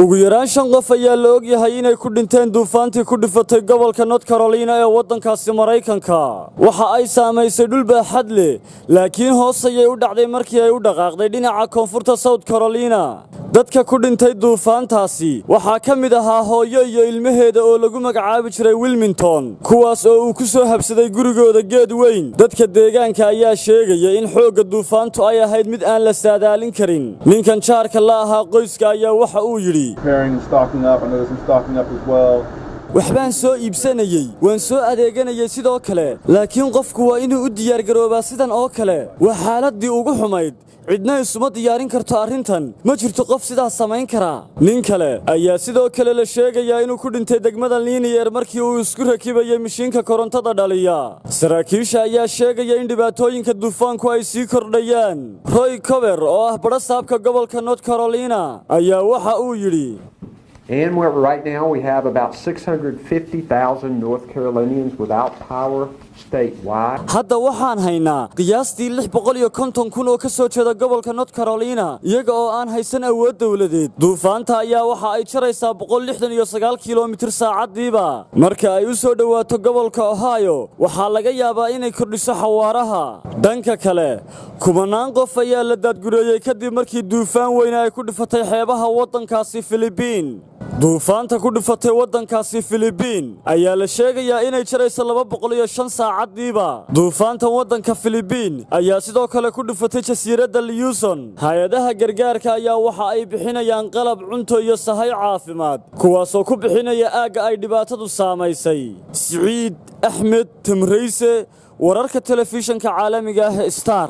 ugu yaraan 5 qof ayaa la og yahay inay ku dhinteen duufaantii ku dhifatay gobolka North Carolina ee waddankaasi Mareykanka waxa ay saameysay dhul baaxad leh laakiin hoos ayay u dhacday markii ay u dhaqaaqday dhinaca koonfurta South Carolina dadka ku dhintay duufaantaasi waxa ka mid ahaa hooyo iyo ilmaheeda oo lagu magacaabi jiray Wilmington kuwaas oo uu ku soo habsaday gurigooda geed weyn dadka deegaanka ayaa sheegay in xoogga duufaantu ay ahayd mid aan la saadaalin karin ninkan jaarka la ahaa qoyska ayaa waxa uu yiri waxbaan soo iibsanayay waan soo adeeganayay sidoo kale laakiin qofku waa inuu u diyaar garoobaa sidan oo kale waa xaaladii ugu xumayd cidna isuma diyaarin karto arrintan ma jirto qof sidaas samayn kara nin kale ayaa sidoo kale la sheegay inuu ku dhintay degmada Linear markii uu isku rakibayay mishiinka korontada dhaliya saraakiisha ayaa sheegay in dhibaatooyinka duufaanku ay sii kordhayaan Roy Cover oo ah barasaabka gobolka North Carolina ayaa waxa uu yiri And right now we have about 650,000 North Carolinians without power statewide. Hadda waxaan haynaa qiyaastii 650,000 oo ka soo jeeda gobolka North Carolina iyaga oo aan haysan awood dawladeed. Duufaanta ayaa waxa ay jaraysaa 169 kiiloomitir saacadiiba. Marka ay u soo dhawaato gobolka Ohio, waxa laga yaabaa inay kordhiso xawaaraha. Dhanka kale, kumanaan qof ayaa la daadgureeyay kadib markii duufaan weyn ay ku dhifatay xeebaha waddankaasi Philippines. duufaanta ku dhifatay waddankaasi Philippines ayaa la sheegayaa inay jarayso 205 saacadiiba duufaanta waddanka Philippines ayaa sidoo kale ku dhifatay jasiiradda Luzon hay'adaha gargaarka ayaa waxa ay bixinayaan qalab cunto iyo sahay caafimaad kuwaas oo ku bixinaya aaga ay dhibaatadu saameysay Saciid Axmed Tamreyse wararka telefishinka caalamiga ah Star